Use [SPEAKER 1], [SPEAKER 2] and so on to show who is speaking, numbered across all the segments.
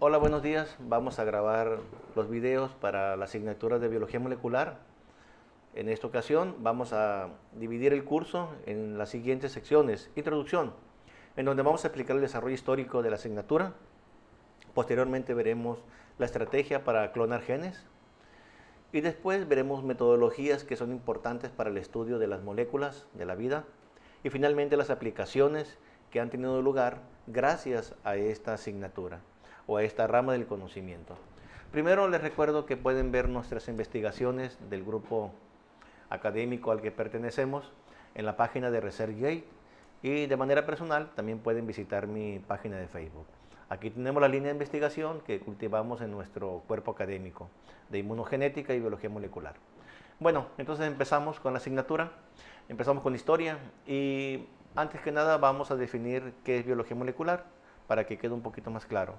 [SPEAKER 1] Hola, buenos días. Vamos a grabar los videos para la asignatura de Biología Molecular. En esta ocasión vamos a dividir el curso en las siguientes secciones. Introducción, en donde vamos a explicar el desarrollo histórico de la asignatura. Posteriormente veremos la estrategia para clonar genes. Y después veremos metodologías que son importantes para el estudio de las moléculas de la vida. Y finalmente las aplicaciones que han tenido lugar gracias a esta asignatura o a esta rama del conocimiento. Primero les recuerdo que pueden ver nuestras investigaciones del grupo académico al que pertenecemos en la página de ResearchGate, y de manera personal también pueden visitar mi página de Facebook. Aquí tenemos la línea de investigación que cultivamos en nuestro cuerpo académico de inmunogenética y biología molecular. Bueno, entonces empezamos con la asignatura, empezamos con historia y antes que nada vamos a definir qué es biología molecular para que quede un poquito más claro.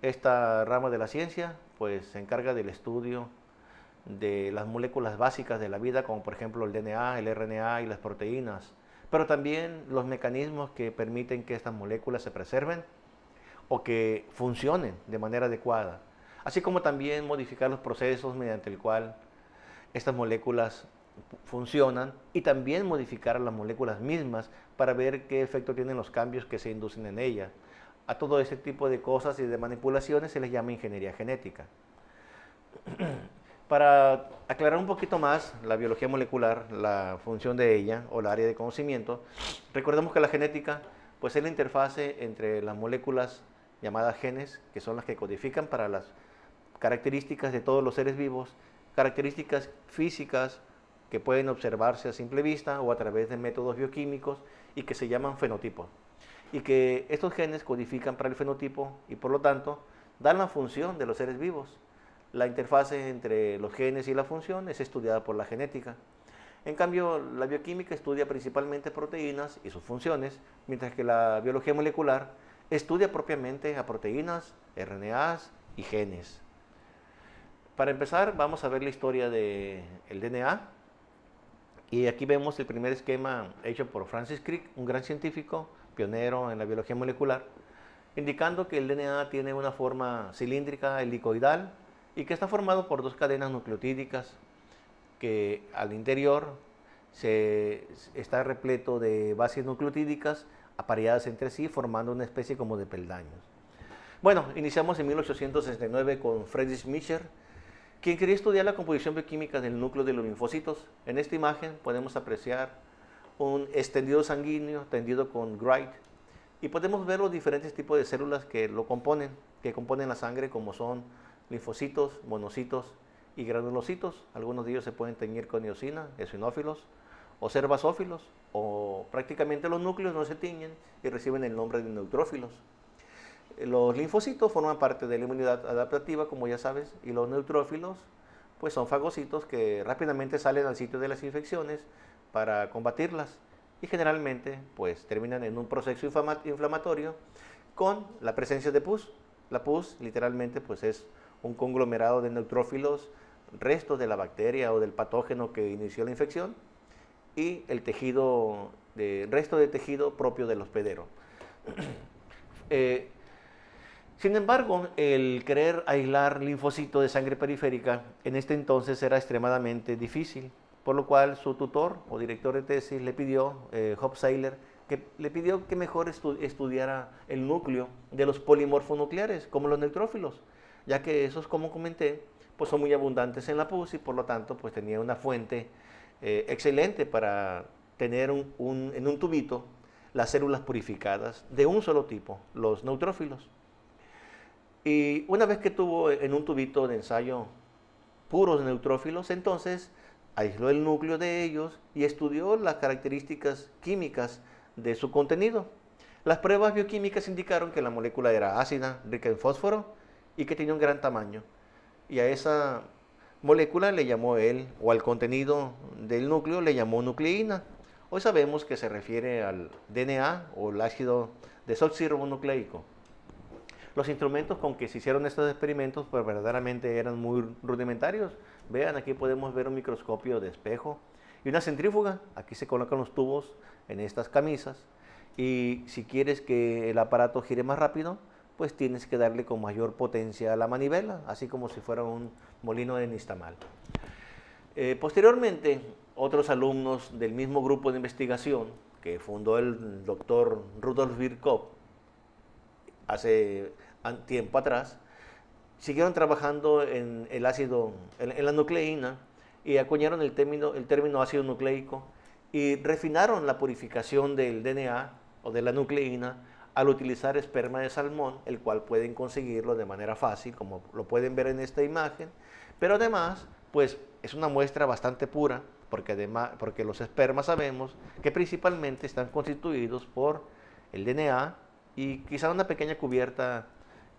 [SPEAKER 1] Esta rama de la ciencia pues se encarga del estudio de las moléculas básicas de la vida, como por ejemplo el DNA, el RNA y las proteínas, pero también los mecanismos que permiten que estas moléculas se preserven o que funcionen de manera adecuada, así como también modificar los procesos mediante el cual estas moléculas funcionan y también modificar las moléculas mismas para ver qué efecto tienen los cambios que se inducen en ellas. A todo ese tipo de cosas y de manipulaciones se les llama ingeniería genética. Para aclarar un poquito más la biología molecular, la función de ella o la área de conocimiento, recordemos que la genética pues, es la interfase entre las moléculas llamadas genes, que son las que codifican para las características de todos los seres vivos, características físicas que pueden observarse a simple vista o a través de métodos bioquímicos y que se llaman fenotipos. Y que estos genes codifican para el fenotipo y por lo tanto dan la función de los seres vivos. La interfase entre los genes y la función es estudiada por la genética. En cambio, la bioquímica estudia principalmente proteínas y sus funciones, mientras que la biología molecular estudia propiamente a proteínas, RNAs y genes. Para empezar, vamos a ver la historia del DNA. Y aquí vemos el primer esquema hecho por Francis Crick, un gran científico, pionero en la biología molecular, indicando que el DNA tiene una forma cilíndrica helicoidal y que está formado por dos cadenas nucleotídicas que al interior está repleto de bases nucleotídicas apareadas entre sí formando una especie como de peldaños. Bueno, iniciamos en 1869 con Friedrich Miescher, quien quería estudiar la composición bioquímica del núcleo de los linfocitos. En esta imagen podemos apreciar un extendido sanguíneo tendido con Wright y podemos ver los diferentes tipos de células que lo componen, que componen la sangre, como son linfocitos, monocitos y granulocitos. Algunos de ellos se pueden teñir con eosina, eosinófilos o ser basófilos, o prácticamente los núcleos no se tiñen y reciben el nombre de neutrófilos. Los linfocitos forman parte de la inmunidad adaptativa, como ya sabes, y los neutrófilos pues son fagocitos que rápidamente salen al sitio de las infecciones para combatirlas y generalmente pues terminan en un proceso inflamatorio con la presencia de pus. La pus literalmente pues es un conglomerado de neutrófilos, restos de la bacteria o del patógeno que inició la infección, y el resto de tejido propio del hospedero. Sin embargo, el querer aislar linfocitos de sangre periférica en este entonces era extremadamente difícil, por lo cual su tutor o director de tesis le pidió, Hofstadter, que mejor estudiara el núcleo de los polimorfonucleares, como los neutrófilos, ya que esos, como comenté, pues son muy abundantes en la pus y por lo tanto pues tenía una fuente excelente para tener en un tubito las células purificadas de un solo tipo, los neutrófilos. Y una vez que tuvo en un tubito de ensayo puros neutrófilos, entonces aisló el núcleo de ellos y estudió las características químicas de su contenido. Las pruebas bioquímicas indicaron que la molécula era ácida, rica en fósforo y que tenía un gran tamaño. Y a esa molécula le llamó él, o al contenido del núcleo le llamó nucleína. Hoy sabemos que se refiere al DNA o el ácido desoxirribonucleico. Los instrumentos con que se hicieron estos experimentos pues verdaderamente eran muy rudimentarios. Vean, aquí podemos ver un microscopio de espejo y una centrífuga. Aquí se colocan los tubos en estas camisas y si quieres que el aparato gire más rápido, pues tienes que darle con mayor potencia a la manivela, así como si fuera un molino de nixtamal. Posteriormente, otros alumnos del mismo grupo de investigación que fundó el doctor Rudolf Virchow hace tiempo atrás, siguieron trabajando en el ácido, en la nucleína, y acuñaron el término ácido nucleico y refinaron la purificación del DNA o de la nucleína al utilizar esperma de salmón, el cual pueden conseguirlo de manera fácil, como lo pueden ver en esta imagen, pero además, pues es una muestra bastante pura, porque los espermas sabemos que principalmente están constituidos por el DNA y quizá una pequeña cubierta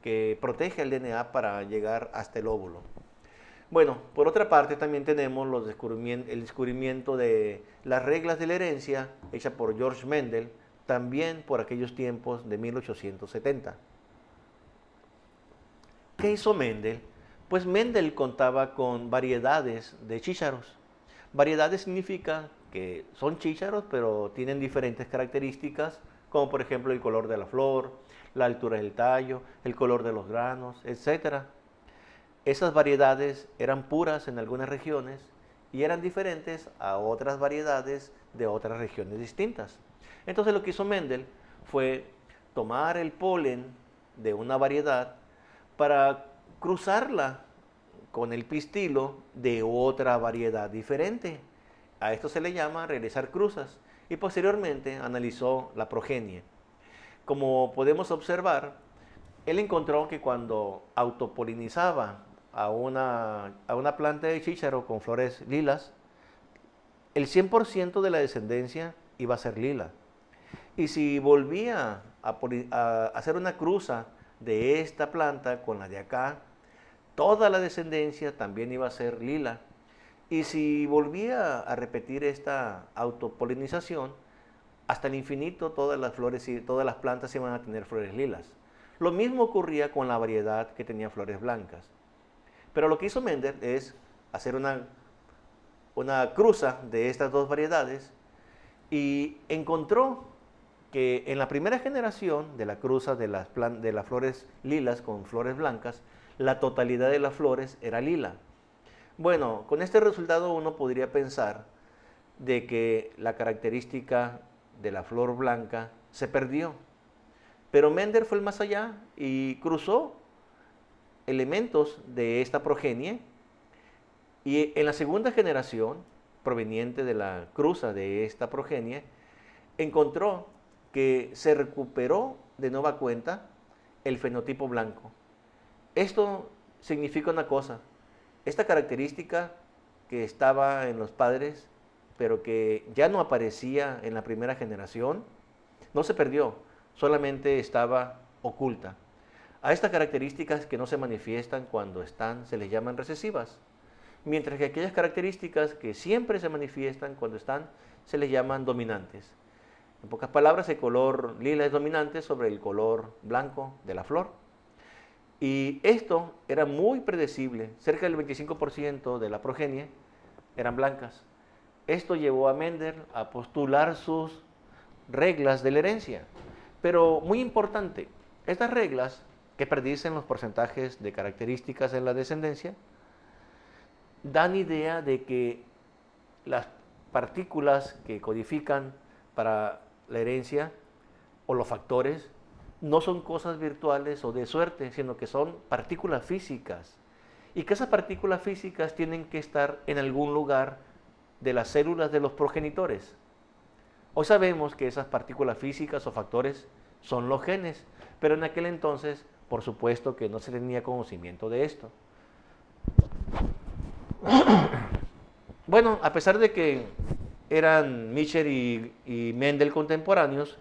[SPEAKER 1] que protege el DNA para llegar hasta el óvulo. Bueno, por otra parte también tenemos el descubrimiento de las reglas de la herencia, hecha por George Mendel, también por aquellos tiempos de 1870. ¿Qué hizo Mendel? Pues Mendel contaba con variedades de chícharos. Variedades significa que son chícharos, pero tienen diferentes características, como por ejemplo el color de la flor, la altura del tallo, el color de los granos, etc. Esas variedades eran puras en algunas regiones y eran diferentes a otras variedades de otras regiones distintas. Entonces lo que hizo Mendel fue tomar el polen de una variedad para cruzarla con el pistilo de otra variedad diferente. A esto se le llama realizar cruzas y posteriormente analizó la progenie. Como podemos observar, él encontró que cuando autopolinizaba a una planta de chícharo con flores lilas, el 100% de la descendencia iba a ser lila. Y si volvía a hacer una cruza de esta planta con la de acá, toda la descendencia también iba a ser lila. Y si volvía a repetir esta autopolinización, hasta el infinito todas las flores y todas las plantas iban a tener flores lilas. Lo mismo ocurría con la variedad que tenía flores blancas. Pero lo que hizo Mendel es hacer una cruza de estas dos variedades y encontró que en la primera generación de la cruza de las flores lilas con flores blancas, la totalidad de las flores era lila. Bueno, con este resultado uno podría pensar de que la característica de la flor blanca se perdió. Pero Mendel fue el más allá y cruzó elementos de esta progenie y en la segunda generación, proveniente de la cruza de esta progenie, encontró que se recuperó de nueva cuenta el fenotipo blanco. Esto significa una cosa, esta característica que estaba en los padres, pero que ya no aparecía en la primera generación, no se perdió, solamente estaba oculta. A estas características que no se manifiestan cuando están, se les llaman recesivas, mientras que aquellas características que siempre se manifiestan cuando están, se les llaman dominantes. En pocas palabras, el color lila es dominante sobre el color blanco de la flor. Y esto era muy predecible, cerca del 25% de la progenie eran blancas. Esto llevó a Mendel a postular sus reglas de la herencia. Pero muy importante, estas reglas que predicen los porcentajes de características en la descendencia dan idea de que las partículas que codifican para la herencia o los factores no son cosas virtuales o de suerte, sino que son partículas físicas. Y que esas partículas físicas tienen que estar en algún lugar de las células de los progenitores. Hoy sabemos que esas partículas físicas o factores son los genes, pero en aquel entonces, por supuesto que no se tenía conocimiento de esto. Bueno, a pesar de que eran Michel y Mendel contemporáneos,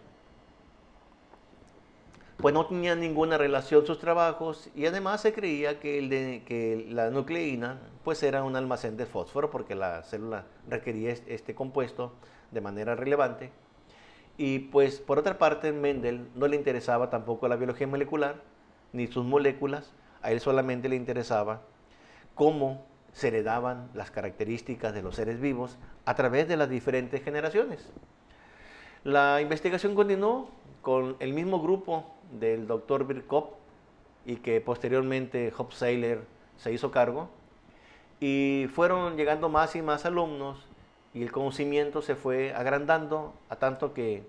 [SPEAKER 1] pues no tenían ninguna relación sus trabajos y además se creía que la nucleína pues era un almacén de fósforo porque la célula requería este compuesto de manera relevante. Y pues por otra parte Mendel no le interesaba tampoco la biología molecular ni sus moléculas, a él solamente le interesaba cómo se heredaban las características de los seres vivos a través de las diferentes generaciones. La investigación continuó con el mismo grupo del doctor Virchow y que posteriormente Hofstadter se hizo cargo. Y fueron llegando más y más alumnos y el conocimiento se fue agrandando a tanto que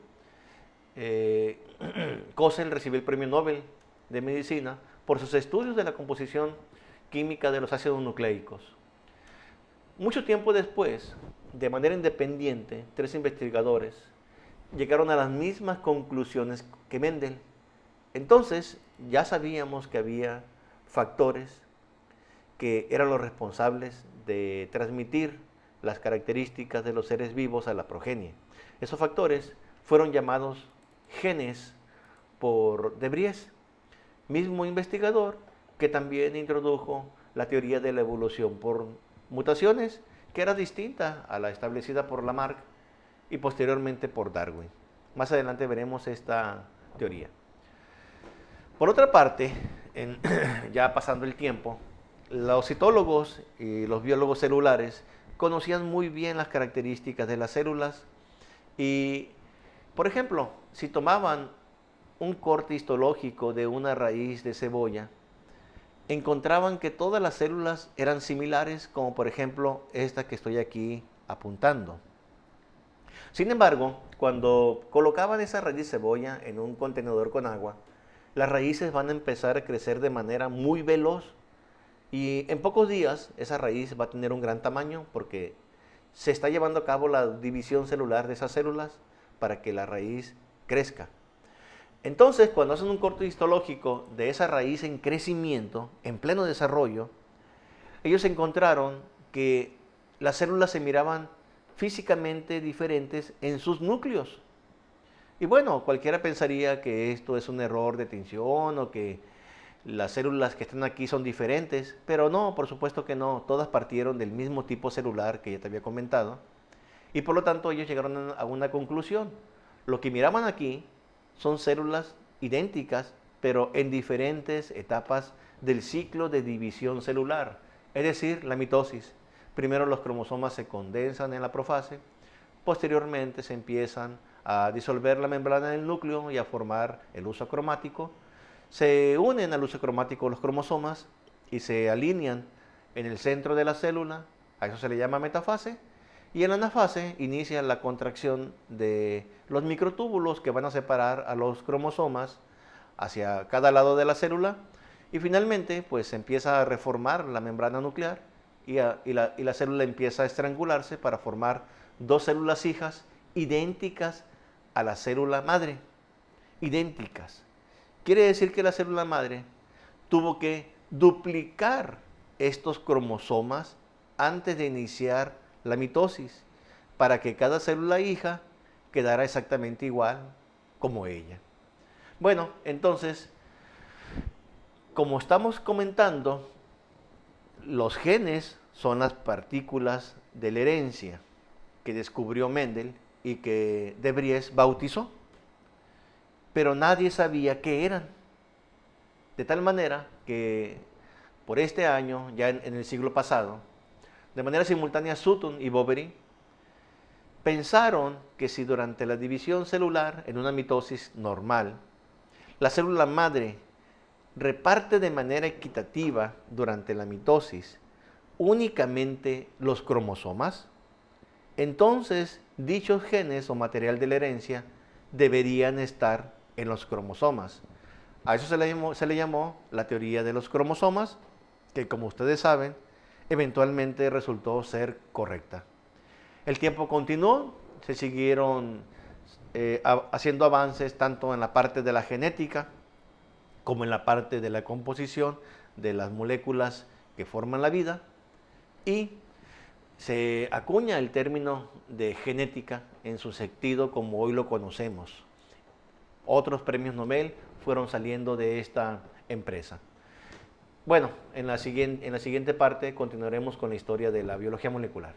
[SPEAKER 1] Cossel recibió el premio Nobel de Medicina por sus estudios de la composición química de los ácidos nucleicos. Mucho tiempo después, de manera independiente, 3 investigadores llegaron a las mismas conclusiones que Mendel. Entonces, ya sabíamos que había factores que eran los responsables de transmitir las características de los seres vivos a la progenie. Esos factores fueron llamados genes por de Vries, mismo investigador que también introdujo la teoría de la evolución por mutaciones, que era distinta a la establecida por Lamarck y posteriormente por Darwin. Más adelante veremos esta teoría. Por otra parte, ya pasando el tiempo, los citólogos y los biólogos celulares conocían muy bien las características de las células y, por ejemplo, si tomaban un corte histológico de una raíz de cebolla, encontraban que todas las células eran similares, como por ejemplo esta que estoy aquí apuntando. Sin embargo, cuando colocaban esa raíz de cebolla en un contenedor con agua, las raíces van a empezar a crecer de manera muy veloz y en pocos días esa raíz va a tener un gran tamaño porque se está llevando a cabo la división celular de esas células para que la raíz crezca. Entonces, cuando hacen un corte histológico de esa raíz en crecimiento, en pleno desarrollo, ellos encontraron que las células se miraban físicamente diferentes en sus núcleos. Y bueno, cualquiera pensaría que esto es un error de tinción o que las células que están aquí son diferentes, pero no, por supuesto que no, todas partieron del mismo tipo celular que ya te había comentado, y por lo tanto ellos llegaron a una conclusión. Lo que miraban aquí son células idénticas, pero en diferentes etapas del ciclo de división celular, es decir, la mitosis. Primero los cromosomas se condensan en la profase, posteriormente se empiezan a disolver la membrana del núcleo y a formar el huso cromático. Se unen al huso cromático los cromosomas y se alinean en el centro de la célula, a eso se le llama metafase, y en la anafase inicia la contracción de los microtúbulos que van a separar a los cromosomas hacia cada lado de la célula y finalmente pues se empieza a reformar la membrana nuclear y la célula empieza a estrangularse para formar 2 células hijas idénticas a la célula madre, idénticas. Quiere decir que la célula madre tuvo que duplicar estos cromosomas antes de iniciar la mitosis para que cada célula hija quedara exactamente igual como ella. Bueno, entonces, como estamos comentando, los genes son las partículas de la herencia que descubrió Mendel y que de Vries bautizó, pero nadie sabía qué eran. De tal manera que por este año, ya en el siglo pasado, de manera simultánea Sutton y Boveri pensaron que si durante la división celular en una mitosis normal, la célula madre reparte de manera equitativa durante la mitosis únicamente los cromosomas, entonces dichos genes o material de la herencia deberían estar en los cromosomas. A eso se le llamó la teoría de los cromosomas, que como ustedes saben, eventualmente resultó ser correcta. El tiempo continuó, se siguieron haciendo avances tanto en la parte de la genética como en la parte de la composición de las moléculas que forman la vida y se acuña el término de genética en su sentido como hoy lo conocemos. Otros premios Nobel fueron saliendo de esta empresa. Bueno, en la siguiente parte continuaremos con la historia de la biología molecular.